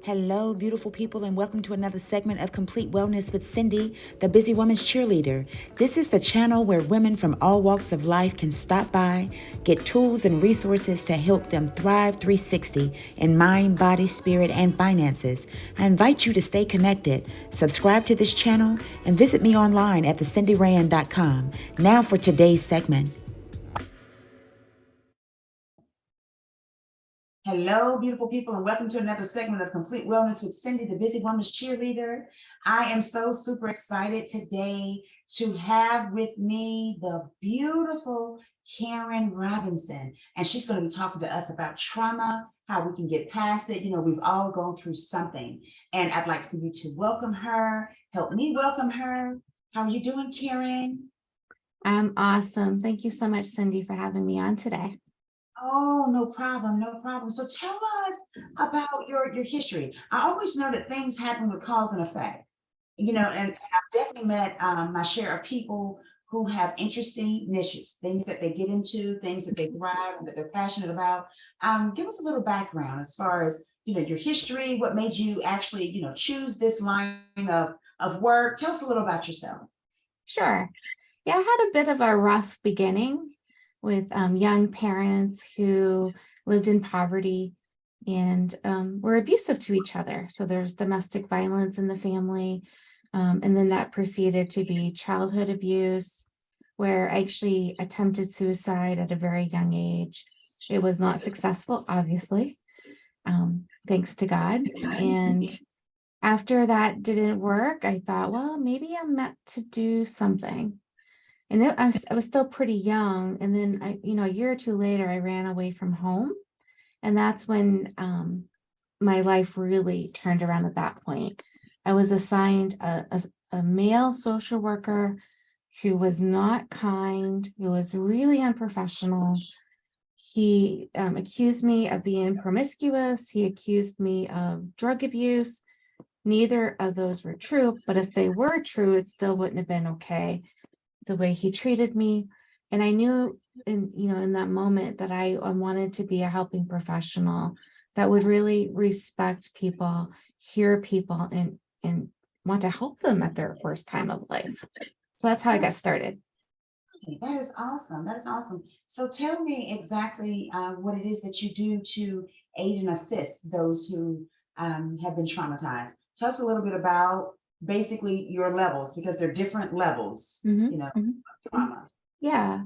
Hello, beautiful people, and welcome to another segment of Complete Wellness with Cindy, the Busy Woman's Cheerleader. This is the channel where women from all walks of life can stop by, get tools and resources to help them thrive 360 in mind, body, spirit, and finances. I invite you to stay connected, subscribe to this channel, and visit me online at thecindyrand.com. Now for today's segment. Hello, beautiful people, and welcome to another segment of Complete Wellness with Cindy, the Busy Woman's Cheerleader. I am so super excited today to have with me the beautiful Karen Robinson, and she's going to be talking to us about trauma, how we can get past it. You know, we've all gone through something, and I'd like for you to welcome her, help me welcome her. How are you doing, Karen? I'm awesome. Thank you so much, Cindy, for having me on today. Oh, no problem, no problem. So tell us about your history. I always know that things happen with cause and effect, you know, and I've definitely met my share of people who have interesting niches, things that they get into, things that they thrive and that they're passionate about. Give us a little background as far as, you know, your history, what made you actually, you know, choose this line of work. Tell us a little about yourself. Sure. Yeah, I had a bit of a rough beginning with young parents who lived in poverty and were abusive to each other. So there's domestic violence in the family. And then that proceeded to be childhood abuse, where I actually attempted suicide at a very young age. It was not successful, obviously, thanks to God. And after that didn't work, I thought, well, maybe I'm meant to do something. And I was still pretty young. And then a year or two later, I ran away from home. And that's when my life really turned around at that point. I was assigned a male social worker who was not kind, who was really unprofessional. He accused me of being promiscuous. He accused me of drug abuse. Neither of those were true, but if they were true, it still wouldn't have been okay, the way he treated me. And I knew in that moment that I wanted to be a helping professional that would really respect people, hear people, and want to help them at their worst time of life. So that's how I got started. That is awesome. That is awesome. So tell me exactly what it is that you do to aid and assist those who have been traumatized. Tell us a little bit about basically your levels, because they're different levels, Mhm, you know, mhm. of trauma. Yeah.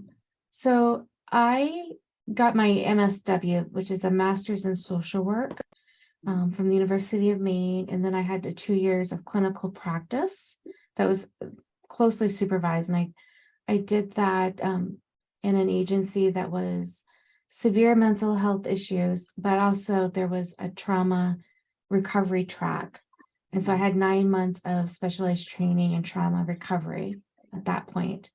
So I got my MSW, which is a master's in social work, from the University of Maine. And then I had 2 years of clinical practice that was closely supervised. And I did that in an agency that was severe mental health issues, but also there was a trauma recovery track. And so I had 9 months of specialized training in trauma recovery at that point.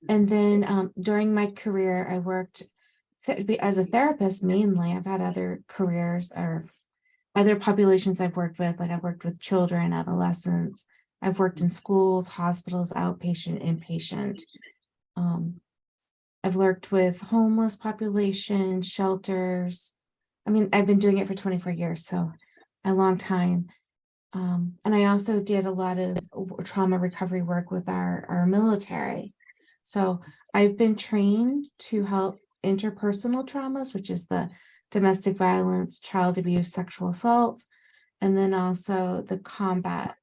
And then during my career, I worked as a therapist mainly. I've had other careers or other populations I've worked with, like I've worked with children, adolescents. I've worked in schools, hospitals, outpatient, inpatient. I've worked with homeless population, shelters. I mean, I've been doing it for 24 years, so a long time. And I also did a lot of trauma recovery work with our military. So I've been trained to help interpersonal traumas, which is the domestic violence, child abuse, sexual assault, and then also the combat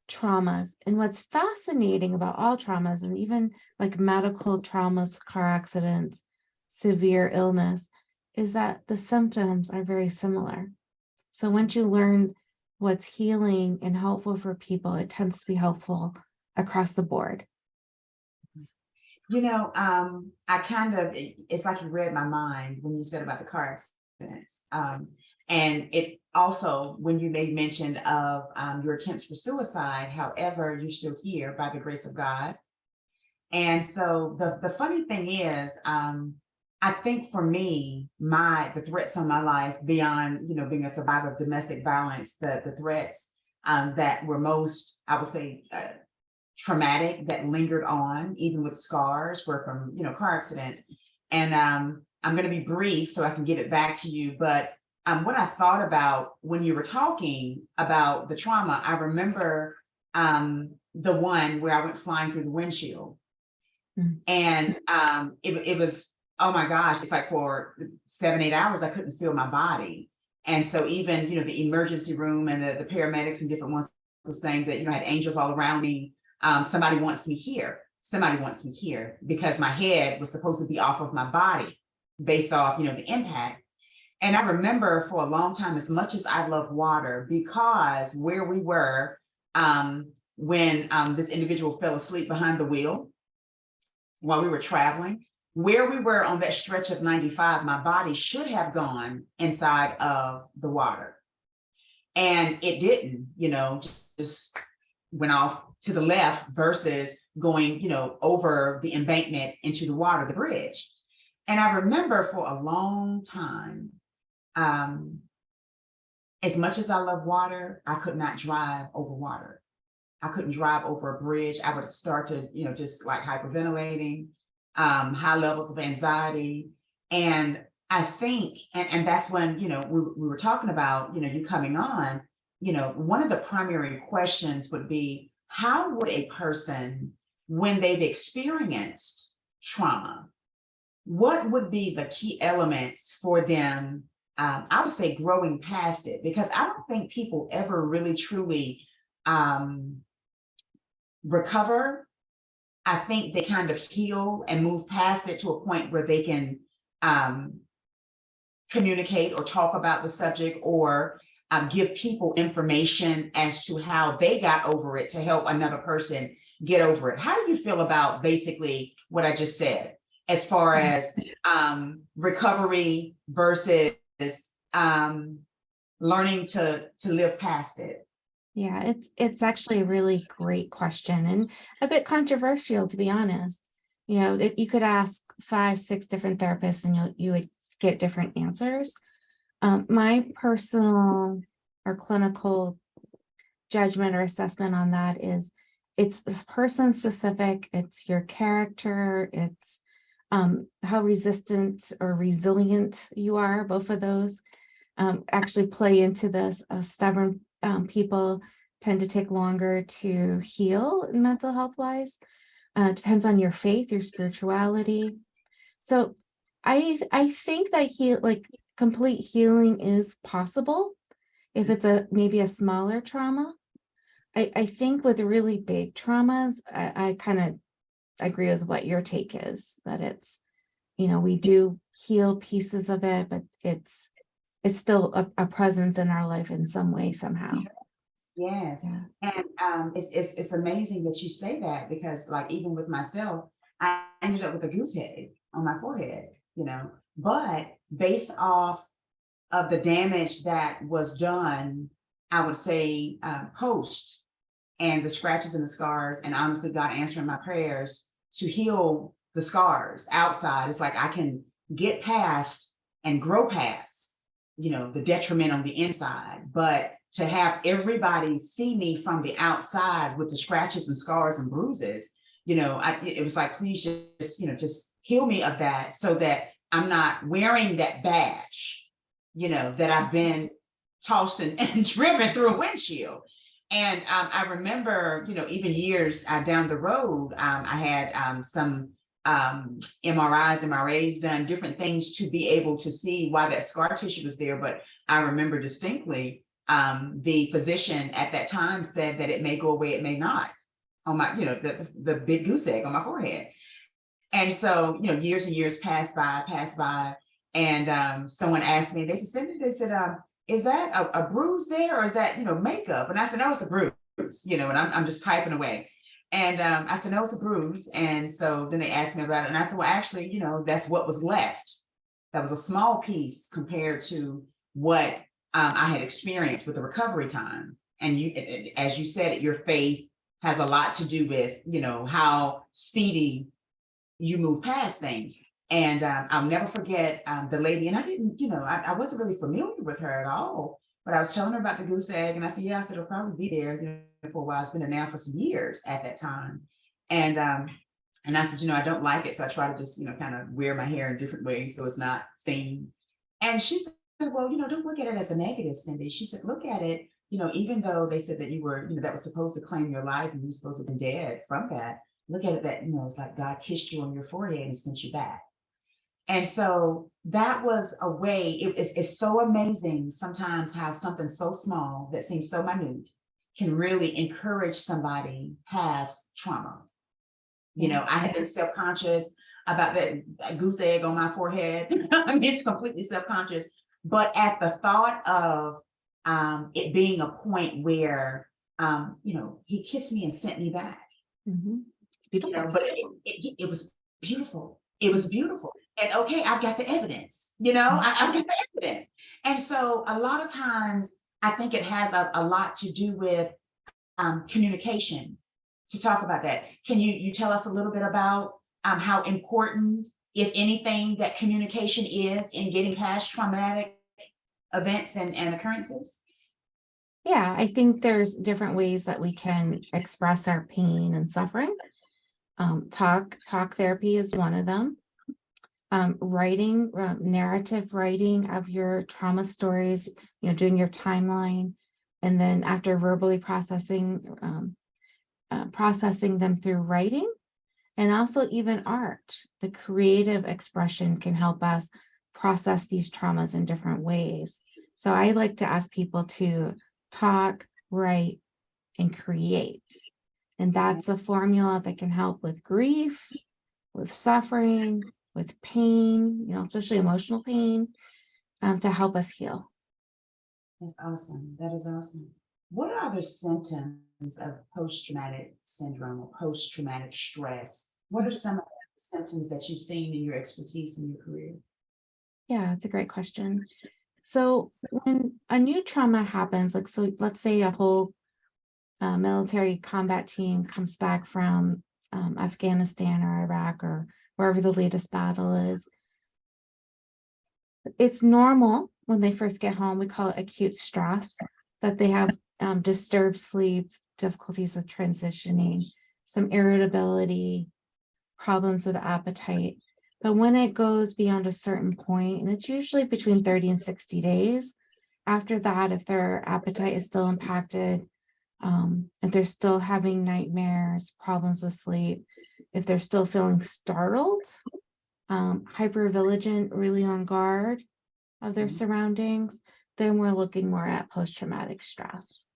traumas. And what's fascinating about all traumas, and even like medical traumas, car accidents, severe illness, is that the symptoms are very similar. So once you learn what's healing and helpful for people, it tends to be helpful across the board. You know, it's like you read my mind when you said about the car accidents. And it also, when you made mention of your attempts for suicide, however, you're still here by the grace of God. And so the funny thing is, I think for me, the threats on my life beyond, you know, being a survivor of domestic violence, the threats that were most, I would say, traumatic, that lingered on, even with scars, were from, you know, car accidents. And I'm going to be brief so I can give it back to you. But what I thought about when you were talking about the trauma, I remember the one where I went flying through the windshield. Mm. And it was, oh my gosh, it's like for 7, 8 hours, I couldn't feel my body. And so even, the emergency room and the paramedics and different ones was saying that, I had angels all around me. Somebody wants me here. Somebody wants me here, because my head was supposed to be off of my body based off, the impact. And I remember for a long time, as much as I love water, because where we were when this individual fell asleep behind the wheel while we were traveling, where we were on that stretch of 95, my body should have gone inside of the water. And it didn't, just went off to the left versus going, over the embankment into the water, the bridge. And I remember for a long time, as much as I love water, I could not drive over water. I couldn't drive over a bridge. I would start to, just like hyperventilating, high levels of anxiety. And I think, and that's when, we were talking about, you coming on, one of the primary questions would be, how would a person, when they've experienced trauma, what would be the key elements for them? I would say growing past it, because I don't think people ever really truly recover. I think they kind of heal and move past it to a point where they can communicate or talk about the subject, or give people information as to how they got over it to help another person get over it. How do you feel about basically what I just said, as far as recovery versus learning to live past it? Yeah, it's actually a really great question, and a bit controversial, to be honest. You could ask 5, 6 different therapists and you would get different answers. My personal or clinical judgment or assessment on that is, it's person specific, it's your character, it's how resistant or resilient you are. Both of those actually play into this. Stubborn people tend to take longer to heal mental health wise. Depends on your faith, your spirituality. So I think that complete healing is possible if it's maybe a smaller trauma. I think with really big traumas, I kind of agree with what your take is, that it's, we do heal pieces of it, but it's still a presence in our life in some way, somehow. Yes. Yeah. And it's amazing that you say that, because like even with myself, I ended up with a goose egg on my forehead, but based off of the damage that was done, I would say post, and the scratches and the scars, and honestly God answering my prayers to heal the scars outside. It's like I can get past and grow past, the detriment on the inside. But to have everybody see me from the outside with the scratches and scars and bruises, it was like, please just heal me of that, so that I'm not wearing that badge, that I've been tossed and driven through a windshield. And I remember, even years down the road, I had some MRIs, MRAs done, different things to be able to see why that scar tissue was there. But I remember distinctly, the physician at that time said that it may go away, it may not, on my, the big goose egg on my forehead. And so, years and years passed by, and someone asked me, they said, is that a bruise there, or is that, makeup? And I said, no, it's a bruise, and I'm just typing away. And I said, no, it's a bruise. And so then they asked me about it. And I said, well, actually, that's what was left. That was a small piece compared to what I had experienced with the recovery time. And as you said, your faith has a lot to do with, how speedy you move past things. And I'll never forget the lady, and I didn't, I wasn't really familiar with her at all, but I was telling her about the goose egg, and I said, yeah, I said, it'll probably be there, for a while. It's been there now for some years at that time. And I said, I don't like it. So I try to just, kind of wear my hair in different ways so it's not seen. And she said, said, well, don't look at it as a negative, Cindy. She said, look at it, even though they said that you were, that was supposed to claim your life and you were supposed to have been dead from that, look at it that, it's like God kissed you on your forehead and sent you back. And so that was a way, it's so amazing sometimes how something so small that seems so minute can really encourage somebody past trauma. I had been self-conscious about that goose egg on my forehead. I mean, it's completely self-conscious. But at the thought of it being a point where, he kissed me and sent me back. It's beautiful. But it was beautiful. It was beautiful. And okay, I've got the evidence, I've got the evidence. And so a lot of times I think it has a lot to do with communication. To talk about that, can you tell us a little bit about how important, if anything, that communication is in getting past traumatic events and occurrences? Yeah, I think there's different ways that we can express our pain and suffering. Talk therapy is one of them. Writing, narrative writing of your trauma stories, doing your timeline, and then after verbally processing them through writing, and also even art. The creative expression can help us process these traumas in different ways. So I like to ask people to talk, write, and create. And that's a formula that can help with grief, with suffering, with pain, especially emotional pain, to help us heal. That's awesome. That is awesome. What are the symptoms of post-traumatic syndrome or post-traumatic stress? What are some of the symptoms that you've seen in your expertise in your career? Yeah, it's a great question. So when a new trauma happens, let's say a whole military combat team comes back from Afghanistan or Iraq or wherever the latest battle is, it's normal when they first get home. We call it acute stress, that they have disturbed sleep, difficulties with transitioning, some irritability, problems with appetite. But when it goes beyond a certain point, and it's usually between 30 and 60 days, after that, if their appetite is still impacted, if they're still having nightmares, problems with sleep, if they're still feeling startled, hypervigilant, really on guard of their surroundings, then we're looking more at post-traumatic stress.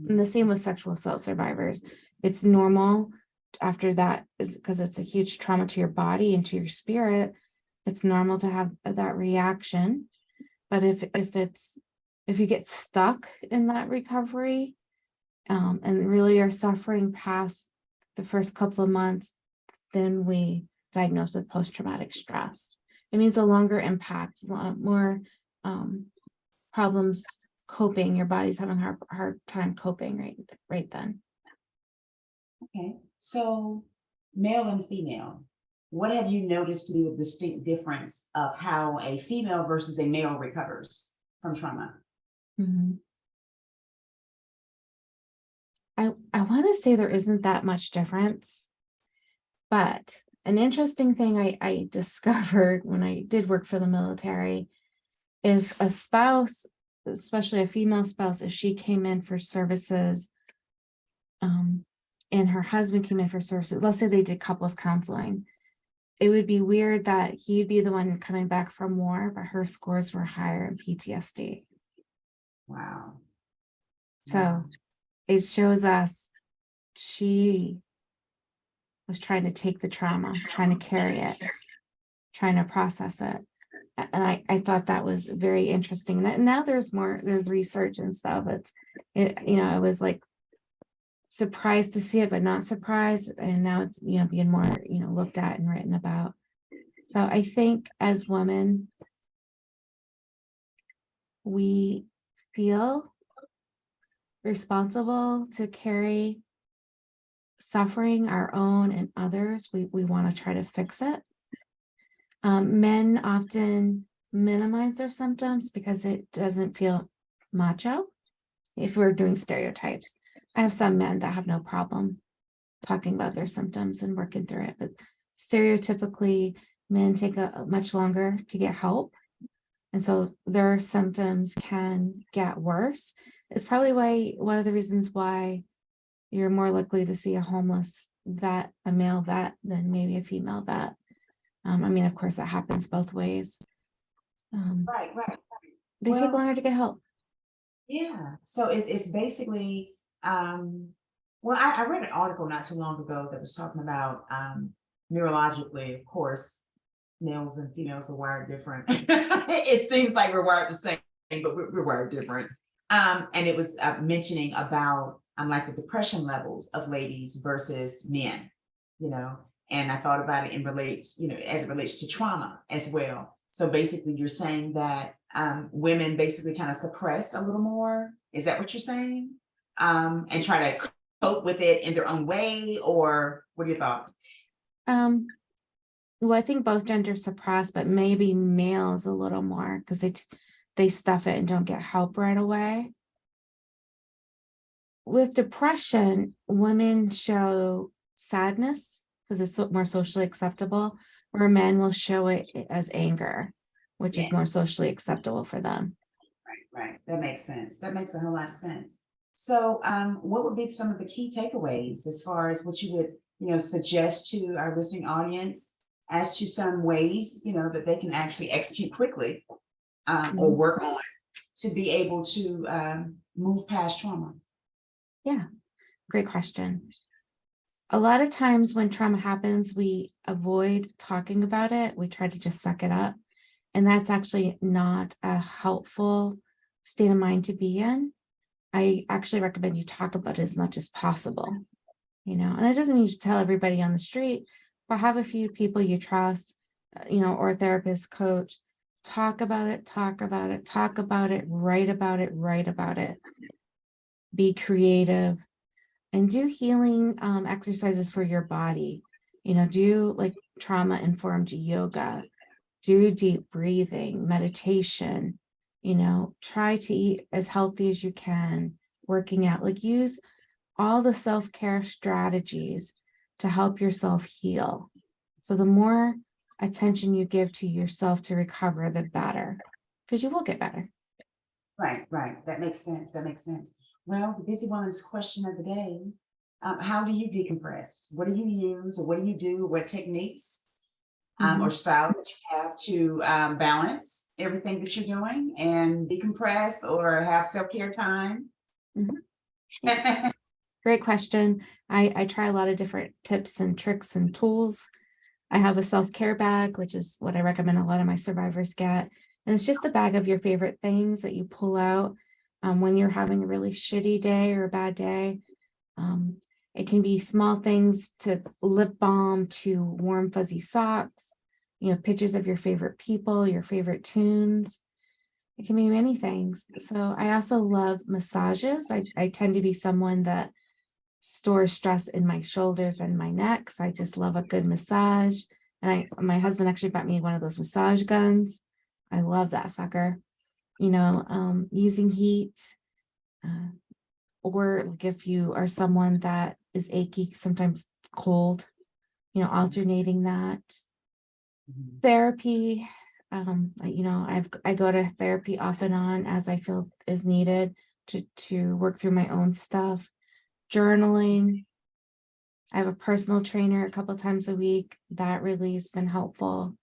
And the same with sexual assault survivors. It's normal after that, because it's a huge trauma to your body and to your spirit. It's normal to have that reaction. But if you get stuck in that recovery, and really are suffering past the first couple of months, then we diagnose with post-traumatic stress. It means a longer impact, a lot more problems coping. Your body's having a hard time coping right then. Okay, so male and female, what have you noticed to be a distinct difference of how a female versus a male recovers from trauma? I want to say there isn't that much difference, but an interesting thing I discovered when I did work for the military, if a spouse, especially a female spouse, if she came in for services, and her husband came in for services, let's say they did couples counseling, it would be weird that he'd be the one coming back from war, but her scores were higher in PTSD. Wow. So it shows us she was trying to take the trauma, trying to carry it, trying to process it. And I thought that was very interesting. And now there's research and stuff. I was like surprised to see it, but not surprised. And now it's, being more, looked at and written about. So I think as women, we feel responsible to carry suffering, our own and others. We want to try to fix it. Men often minimize their symptoms because it doesn't feel macho. If we're doing stereotypes, I have some men that have no problem talking about their symptoms and working through it, but stereotypically men take a much longer to get help. And so their symptoms can get worse. It's probably one of the reasons why you're more likely to see a homeless vet, a male vet, than maybe a female vet. I mean, of course, that happens both ways. Right. They take Well, longer to get help. yeah. So it's basically, well, I read an article not too long ago that was talking about neurologically, of course, males and females are wired different. It seems like we're wired the same, but we're wired different. And it was mentioning about like the depression levels of ladies versus men, you know, and I thought about it in relates, as it relates to trauma as well. So basically, you're saying that women basically kind of suppress a little more. Is that what you're saying? And try to cope with it in their own way, or what are your thoughts? Um, well, I think both genders suppress, but maybe males a little more because they stuff it and don't get help right away. With depression, women show sadness because it's more socially acceptable, where men will show it as anger, which is more Yes. socially acceptable for them. Right. That makes sense. That makes a whole lot of sense. So, what would be some of the key takeaways as far as what you would, suggest to our listening audience as to some ways, that they can actually execute quickly, or Mhm. work on to be able to move past trauma? Yeah, great question. A lot of times when trauma happens, we avoid talking about it. We try to just suck it up. And that's actually not a helpful state of mind to be in. I actually recommend you talk about it as much as possible, and it doesn't mean to tell everybody on the street, but have a few people you trust, or a therapist, coach, talk about it, talk about it, talk about it, write about it, write about it, be creative, and do healing exercises for your body. Do like trauma informed yoga, do deep breathing, meditation, try to eat as healthy as you can, working out, like use all the self-care strategies to help yourself heal. So the more attention you give to yourself to recover, the better, because you will get better. Right. That makes sense. That makes sense. Well, the busy woman's question of the day: how do you decompress? What do you use, or what do you do? What techniques or Mhm. styles that you have to balance everything that you're doing and decompress or have self care time? Mhm. Yeah, great question. I try a lot of different tips and tricks and tools. I have a self-care bag, which is what I recommend a lot of my survivors get. And it's just a bag of your favorite things that you pull out when you're having a really shitty day or a bad day. Um, it can be small things to lip balm to warm, fuzzy socks, pictures of your favorite people, your favorite tunes. It can be many things. So I also love massages. I tend to be someone that stores stress in my shoulders and my neck. So I just love a good massage. And my husband actually bought me one of those massage guns. I love that sucker. Using heat, uh, or like if you are someone that is achy, sometimes cold, alternating that. Mhm. Therapy, I go to therapy off and on as I feel is needed to work through my own stuff. Journaling. I have a personal trainer a couple times a week. That really has been helpful.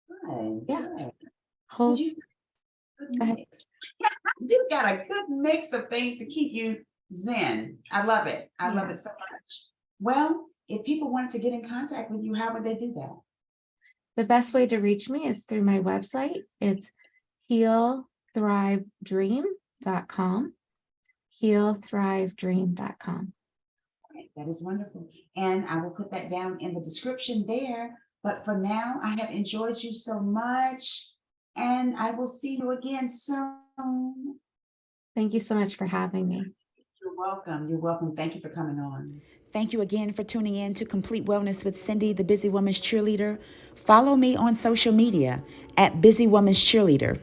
Good, Yeah. good. So Whole, you good go ahead. mix. You got a good mix of things to keep you zen. I love it. I love Yeah. it so much. Well, if people wanted to get in contact with you, how would they do that? The best way to reach me is through my website. It's healthrivedream.com. Healthrivedream.com. Okay, that is wonderful. And I will put that down in the description there. But for now, I have enjoyed you so much. And I will see you again soon. Thank you so much for having me. You're welcome. You're welcome. Thank you for coming on. Thank you again for tuning in to Complete Wellness with Cindy, the Busy Woman's Cheerleader. Follow me on social media at Busy Woman's Cheerleader.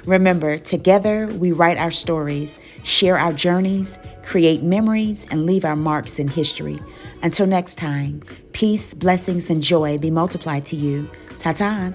Remember, together we write our stories, share our journeys, create memories, and leave our marks in history. Until next time, peace, blessings, and joy be multiplied to you. Ta-ta.